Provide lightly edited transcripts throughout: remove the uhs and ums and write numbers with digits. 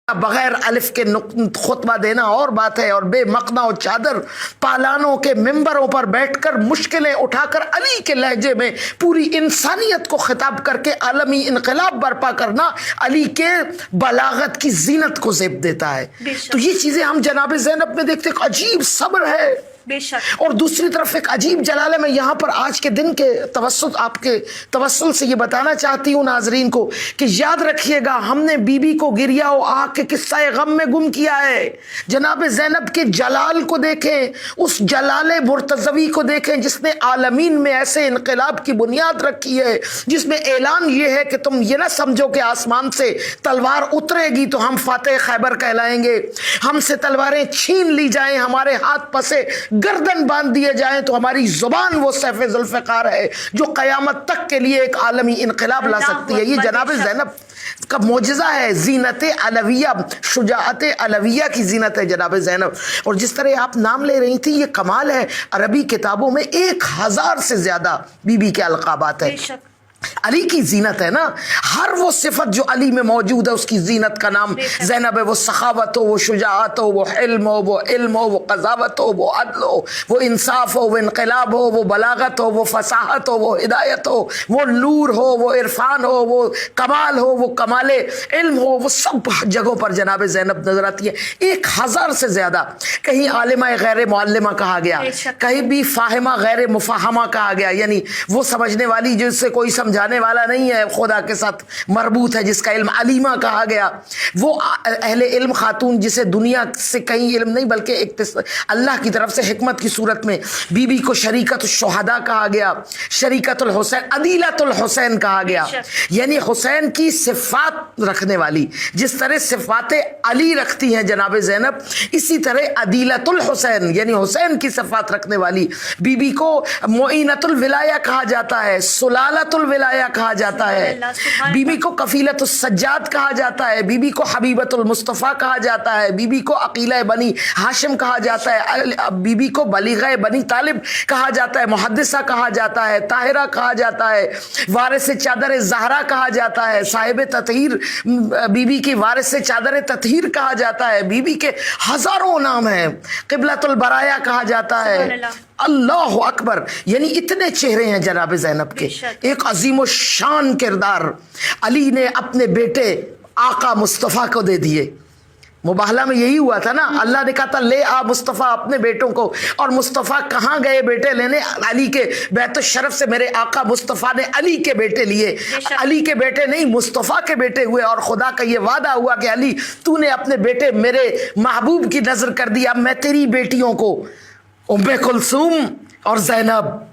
बगैर अलिफ के खुतबा देना और बात है, और बेमकना और चादर पालानों के मिंबरों पर बैठकर मुश्किलें उठाकर अली के लहजे में पूरी इंसानियत को खिताब करके आलमी इनकलाब बर्पा करना अली के बलागत की जीनत को ज़ेब देता है। तो ये चीज़ें हम जनाब ज़ैनब में देखते हैं, अजीब सब्र है बेशक, और दूसरी तरफ एक अजीब जलाल है। मैं यहाँ पर आज के दिन के तवस्सुल आपके तवस्सुल से ये बताना चाहती हूँ नाजरीन को कि याद रखिएगा, हमने बीबी को गिरिया और आग के किस्सा गम में गुम किया है। जनाब ज़ैनब के जलाल को देखें, उस जलाल मुर्तज़वी को देखें जिसने आलमीन में ऐसे इनकलाब की बुनियाद रखी है, जिसमें ऐलान ये है कि तुम ये ना समझो कि आसमान से तलवार उतरेगी तो हम फातेह खैबर कहलाएंगे, हमसे तलवारें छीन ली जाएं, हमारे हाथ पसे गर्दन बांध दिए जाएं तो हमारी जुबान वो सैफ जुल्फ़िकार है जो क़यामत तक के लिए एक आलमी इनकलाब ला सकती है। ये जनाब ज़ैनब का मोजज़ा है, ज़ीनत अलविया, शुजाअत अलविया की ज़ीनत है जनाब ज़ैनब। और जिस तरह आप नाम ले रही थी, ये कमाल है, अरबी किताबों में 1000 से ज़्यादा बीबी के अलक़ाबात है। अली की जीनत है ना, हर वो सिफत जो अली में मौजूद है उसकी जीनत का नाम ज़ैनब है। वो सखावत हो, वो शुजाअत हो, वो हिल्म हो, वो इल्म हो, वो क़ज़ावत हो, वो अदल हो, वो इंसाफ हो, वो इनक़लाब हो, वो बलागत हो, वो फसाहत हो, वो हिदायत हो, वो नूर हो, वो इरफान हो, वो कमाल हो, वो कमाले इल्म हो, वो सब जगहों पर जनाब ज़ैनब नजर आती है। 1000 से ज़्यादा। कहीं आलिमा गैर मुअल्लिमा कहा गया, कहीं भी फाहिमा गैर मुफाहमा कहा गया, यानी वो समझने वाली जिससे कोई समझाने वाला नहीं है, खुदा के साथ मरबूत है, जिसका इल्म अलीमा कहा गया। वो अहले इल्म खातून जिसे दुनिया से कहीं इल्म नहीं बल्कि एक अल्लाह की तरफ से हिकमत की सूरत में बीबी को शरीकत शुहदा कहा गया, शरीकतुल हुसैन, अदीलतुल हुसैन कहा गया, यानी हुसैन की सिफात रखने वाली। जिस तरह सिफात अली रखती हैं जनाब ज़ैनब, इसी तरह अदीलतुल हुसैन यानी हुसैन की सिफात रखने वाली बीबी को मुईनतुल विलाया कहा जाता है, सुलालतुल विलाया कहा जाता है, बीबी को कफीलतुस सज्जाद कहा जाता है, बीबी को हबीबतुल मुस्तफ़ा कहा जाता है, बीबी को अकीला बनी हाशिम कहा जाता है, बीबी को बलीग़ा बनी तालिब कहा जाता है, मुहद्दिसा कहा जाता है, ताहिरा कहा जाता है, वारिस चादर ज़हरा कहा जाता है, साहिब ततहीर, बीबी की वारिस चादर ततहीर कहा जाता है, बीबी के हज़ारों नाम हैं, क़िबलतुल बराया कहा जाता है। अल्लाह अकबर, यानी इतने चेहरे हैं जनाब ज़ैनब के। एक अजीम शान किरदार अली ने अपने बेटे आका मुस्तफ़ा को दे दिए। मुबाहला में यही हुआ था ना, अल्लाह ने कहा था ले आ मुस्तफ़ा अपने बेटों को, और मुस्तफ़ा कहाँ गए बेटे लेने? अली के बैत शरफ से मेरे आका मुस्तफ़ा ने अली के बेटे लिए। अली के बेटे नहीं, मुस्तफ़ा के बेटे हुए, और खुदा का ये वादा हुआ कि अली तूने अपने बेटे मेरे महबूब की नज़र कर दी, अब मैं तेरी बेटियों को उम्मे कुलसूम और ज़ैनब,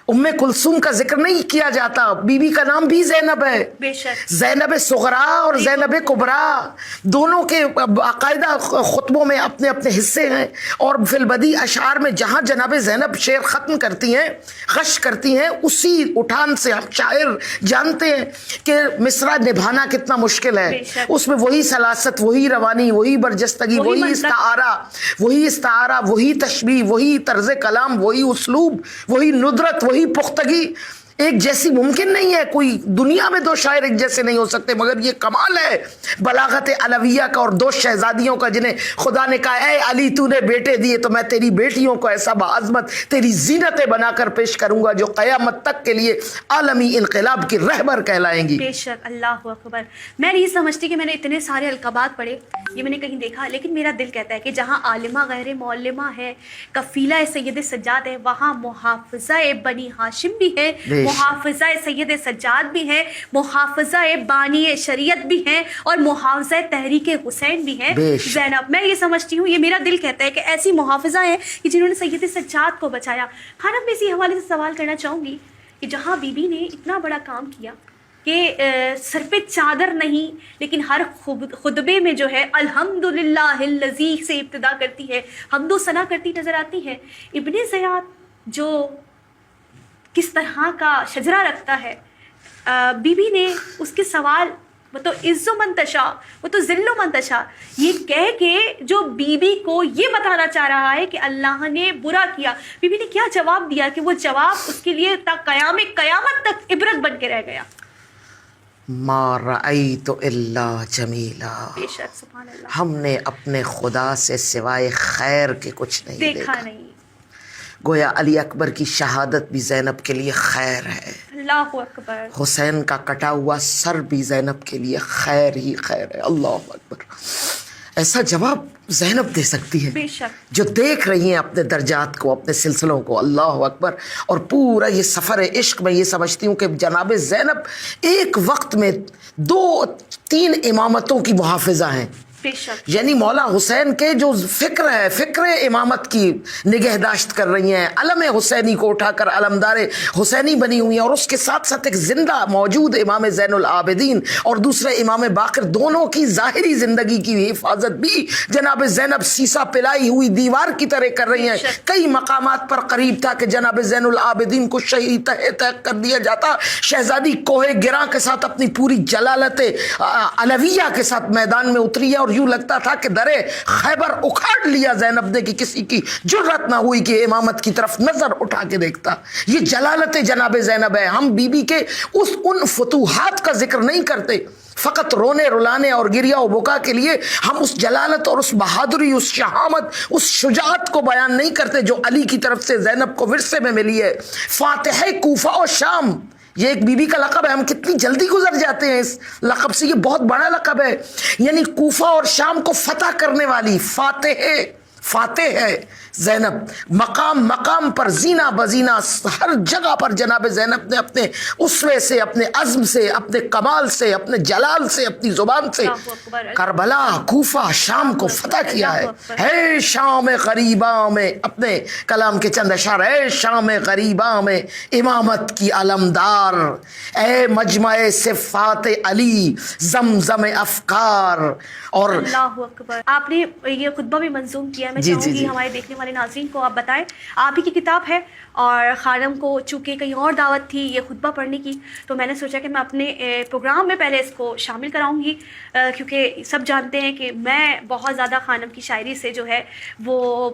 उम्मे कुलसूम का जिक्र नहीं किया जाता, बीबी का नाम भी ज़ैनब है, ज़ैनब सुगरा और ज़ैनब कुबरा, दोनों के बाकायदा खुतबों में अपने अपने हिस्से हैं। और फिलबदी अशार में जहाँ जनाब ज़ैनब शेर ख़त्म करती हैं, गश करती हैं, उसी उठान से हम शायर जानते हैं कि मिसरा निभाना कितना मुश्किल है। उसमें वही सलासत, वही रवानी, वही बरजस्तगी, वही इस्तारा, वही तशबीह, वही तर्ज़ कलाम, वही उसलूब, वही नुदरत, वही पुख्तगी एक जैसी मुमकिन नहीं है। कोई दुनिया में दो शायर एक जैसे नहीं हो सकते, मगर ये कमाल है बलागत अलविया का और दो शहजादियों का, जिन्हें खुदा ने कहा है अली तूने बेटे दिए तो मैं तेरी बेटियों को ऐसा बाअज़मत तेरी जीनतें बनाकर पेश करूंगा जो क़यामत तक के लिए आलमी इनकलाब की रहबर कहलाएंगी। बेशक, अल्लाह अकबर। मैं नहीं समझती कि मैंने इतने सारे अलक़ाबात पढ़े, ये मैंने कहीं देखा, लेकिन मेरा दिल कहता है कि जहाँ आलिमा गैर मौल्लिमा है, कफ़ीला सैयद सज्जाद है, वहाँ मुहाफ़िज़ा बनी हाशिम भी है, मुहाफ़िज़ा सैयद सज्जाद भी है, मुहाफ़िज़ा बानी शरीयत भी है, और मुहाफ़िज़ा तहरीक हुसैन भी है ज़ैनब। मैं ये समझती हूँ, ये मेरा दिल कहता है कि ऐसी मुहाफ़िज़ा है कि जिन्होंने सैयद सज्जाद को बचाया। खाना मैं इसी हवाले से सवाल करना चाहूँगी कि जहाँ बीबी ने इतना बड़ा काम किया कि सर पे चादर नहीं, लेकिन हर खुतबे में जो है अल्हम्दुलिल्लाहिल्लज़ी से इब्तिदा करती है, हम्दो सना करती नज़र आती है। इब्ने ज़ियाद जो किस तरह का शजरा रखता है, बीबी ने उसके सवाल वो तो इज़्ज़ो मंतशा वो तो ज़िल्लो मंतशा ये कह के जो बीबी को ये बताना चाह रहा है कि अल्लाह ने बुरा किया, बीबी ने क्या जवाब दिया कि वो जवाब उसके लिए क़यामत तक इबरत बन के रह गया। ما رأیت الا جمیلا، بے شک، سبحان اللہ، ہم نے اپنے خدا سے سوائے خیر کے کچھ نہیں دیکھا دیکھا۔ نہیں۔ گویا علی اکبر کی شہادت بھی زینب کے لیے خیر ہے، اللہ اکبر، حسین کا کٹا ہوا سر بھی زینب کے لیے خیر ہی خیر ہے۔ اللہ اکبر، ایسا جواب زینب دے سکتی ہے بے شک، جو دیکھ رہی ہیں اپنے درجات کو، اپنے سلسلوں کو۔ اللہ اکبر۔ اور پورا یہ سفر عشق میں یہ سمجھتی ہوں کہ جناب زینب ایک وقت میں 2-3 امامتوں کی محافظہ ہیں، بے شک، یعنی مولا حسین کے جو فکر ہے، فکر امامت کی نگہداشت کر رہی ہیں، علم حسینی کو اٹھا کر علمدار حسینی بنی ہوئی ہیں، اور اس کے ساتھ ساتھ ایک زندہ موجود امام زین العابدین اور دوسرے امام باقر، دونوں کی ظاہری زندگی کی حفاظت بھی جناب زینب سیسا پلائی ہوئی دیوار کی طرح کر رہی ہیں۔ کئی مقامات پر قریب تھا کہ جناب زین العابدین کو شہید تحت کر دیا جاتا، شہزادی کوہ گراں کے ساتھ اپنی پوری جلالت علویہ کے ساتھ میدان میں اتری ہے، اور یوں لگتا تھا کہ درے خیبر اکھاڑ لیا زینب نے کہ کسی کی جرات نہ ہوئی کہ امامت کی طرف نظر اٹھا کے دیکھتا۔ یہ جلالت جناب زینب ہے۔ ہم بی بی کے ان فتوحات کا ذکر نہیں کرتے، فقط رونے رلانے اور گریا و بکا کے لیے ہم اس جلالت اور اس بہادری، اس شہامت، اس شجاعت کو بیان نہیں کرتے جو علی کی طرف سے زینب کو ورثے میں ملی ہے۔ فاتح کوفہ و شام، یہ ایک بی بی کا لقب ہے، ہم کتنی جلدی گزر جاتے ہیں اس لقب سے، یہ بہت بڑا لقب ہے، یعنی کوفہ اور شام کو فتح کرنے والی فاتح ہے زینب۔ مقام مقام پر، زینہ بزینہ، ہر جگہ پر جناب زینب نے اپنے اسوے سے، اپنے عزم سے، اپنے کمال سے، اپنے جلال سے، اپنی زبان سے کربلا، کوفہ، شام کو فتح کیا ہے۔ اے شام غریباں میں، اپنے کلام کے چند اشعار، اے شام غریباں میں امامت کی علمدار، اے مجمع صفات علی زمزم افکار۔ اور اللہ اکبر، آپ نے یہ خطبہ بھی منظوم کیا، میں چاہوں گی ہمارے دیکھنے والے ناظرین کو آپ بتائیں، آپ ہی کی کتاب ہے، اور خانم کو چونکہ کہیں اور دعوت تھی یہ خطبہ پڑھنے کی، تو میں نے سوچا کہ میں اپنے پروگرام میں پہلے اس کو شامل کراؤں گی، کیونکہ سب جانتے ہیں کہ میں بہت زیادہ خانم کی شاعری سے جو ہے وہ